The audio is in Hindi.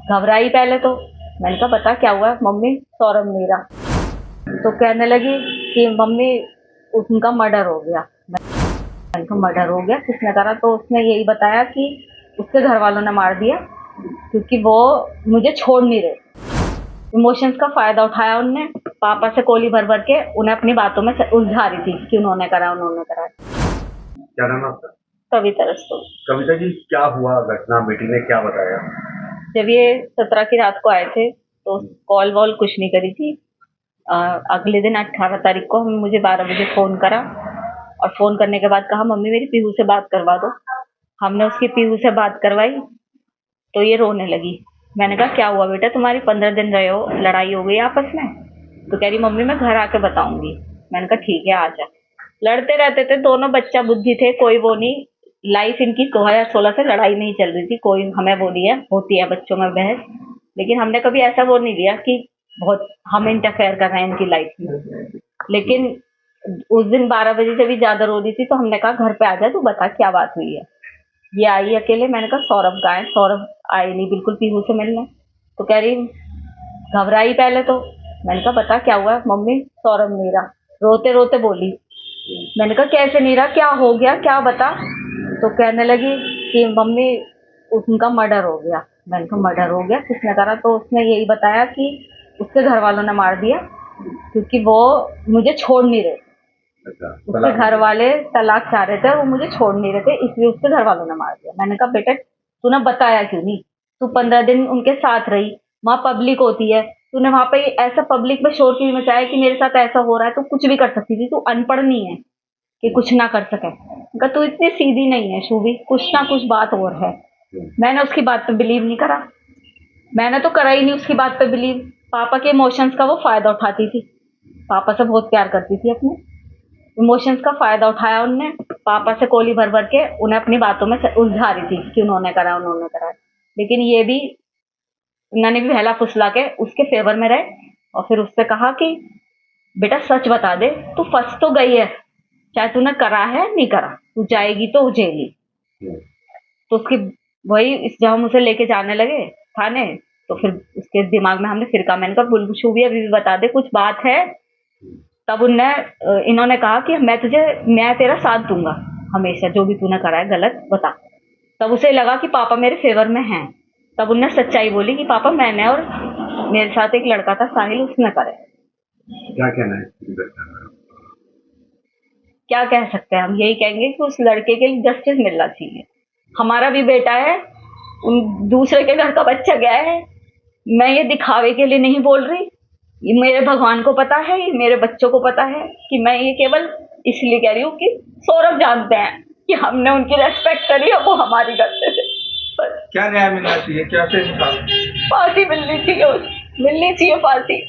घबराई पहले तो। मैंने कहा बता क्या हुआ? मम्मी सौरभ मेरा। तो कहने लगी कि मम्मी उनका मर्डर हो गया। मैंने कहा मर्डर हो गया, किसने करा? तो उसने यही बताया कि उसके घर वालों ने मार दिया क्योंकि वो मुझे छोड़ नहीं रहे। इमोशंस का फायदा उठाया उनने, पापा से कोली भर भर के उन्हें अपनी बातों में उलझा रही थी कि उन्होंने करा उन्होंने करा। क्या नाम है आपका? कविता रस्तोगी। कविता जी, क्या हुआ घटना? बेटी ने क्या बताया? जब ये 17 की रात को आए थे तो कॉल वॉल कुछ नहीं करी थी। अगले दिन 18 तारीख को मुझे 12 बजे फ़ोन करा और फ़ोन करने के बाद कहा मम्मी मेरी पीहू से बात करवा दो। हमने उसकी पीहू से बात करवाई तो ये रोने लगी। मैंने कहा क्या हुआ बेटा तुम्हारी, 15 दिन रहे हो, लड़ाई हो गई आपस में? तो कह रही मम्मी मैं घर आके बताऊंगी। मैंने कहा ठीक है आ जा। लड़ते रहते थे दोनों, बच्चा बुद्धि थे, कोई वो नहीं। लाइफ इनकी 2016 से लड़ाई नहीं चल रही थी, कोई हमें वो नहीं है, होती है बच्चों में बहस, लेकिन हमने कभी ऐसा वो नहीं लिया कि बहुत हम इंटरफेयर कर रहे हैं इनकी लाइफ में। लेकिन उस दिन 12 बजे जब भी ज्यादा रो रही थी तो हमने कहा घर पे आ जा, तू बता क्या बात हुई है। ये आई अकेले। मैंने कहा सौरभ कहाँ है? सौरभ आए नहीं बिल्कुल पीहू से मिलने। तो कह रही घबराई पहले तो। मैंने कहा बता क्या हुआ? मम्मी सौरभ मेरा। रोते रोते बोली। मैंने कहा कैसे नहीं रहा, क्या हो गया, क्या बता? तो कहने लगी कि मम्मी उनका मर्डर हो गया। मैंने कहा मर्डर हो गया, किसने करा? तो उसने यही बताया कि उसके घर वालों ने मार दिया क्योंकि वो मुझे छोड़ नहीं रहे। उसके घर वाले तलाक चाह रहे थे और वो मुझे छोड़ नहीं रहे थे, इसलिए उसके घर वालों ने मार दिया। मैंने कहा बेटा तूने बताया क्यों नहीं? तू 15 दिन उनके साथ रही, वहाँ पब्लिक होती है, तूने वहाँ पे ऐसा पब्लिक में शोर क्यों मचाया कि मेरे साथ ऐसा हो रहा है? तू कुछ भी कर सकती थी, तू अनपढ़ नहीं है कि कुछ ना कर सके। कहा तू इतनी सीधी नहीं है शूभी, कुछ ना कुछ बात और है। मैंने उसकी बात पे बिलीव नहीं करा, मैंने तो करा ही नहीं उसकी बात पे बिलीव। पापा के इमोशंस का वो फायदा उठाती थी, पापा से बहुत प्यार करती थी अपने। इमोशंस का फायदा उठाया उनने, पापा से कोली भर भर के उन्हें अपनी बातों में उलझा रही थी कि उन्होंने करा उन्होंने करा। लेकिन ये भी उन्होंने भी बहला फुसला के उसके फेवर में रहे और फिर उससे कहा कि बेटा सच बता दे, तू फंस तो गई है, चाहे तूने करा है नहीं करा, तू जाएगी तो जेल ही। तो उसकी वही जब हम उसे लेके जाने लगे थाने तो फिर उसके दिमाग में हमने फिर कहा, मैंने कहा बुलबुल भी अभी भी बता दे कुछ बात है। तब इन्होंने कहा कि मैं तेरा साथ दूंगा हमेशा, जो भी तूने करा है गलत बता। तब उसे लगा कि पापा मेरे फेवर में हैं। तब उनने सच्चाई बोली कि पापा मैंने और मेरे साथ एक लड़का था साहिल, उसने करे। क्या कहना है? क्या कह सकते हैं हम? यही कहेंगे कि उस लड़के के लिए जस्टिस मिलना चाहिए। हमारा भी बेटा है, उन दूसरे के घर का बच्चा गया है। मैं ये दिखावे के लिए नहीं बोल रही, ये मेरे भगवान को पता है, ये मेरे बच्चों को पता है कि मैं ये केवल इसलिए कह रही हूँ कि सौरभ जानते हैं कि हमने उनकी रेस्पेक्ट करी और वो हमारी करते थे। क्या न्याय मिलना चाहिए? क्या से फांसी मिलनी चाहिए, मिलनी चाहिए फांसी।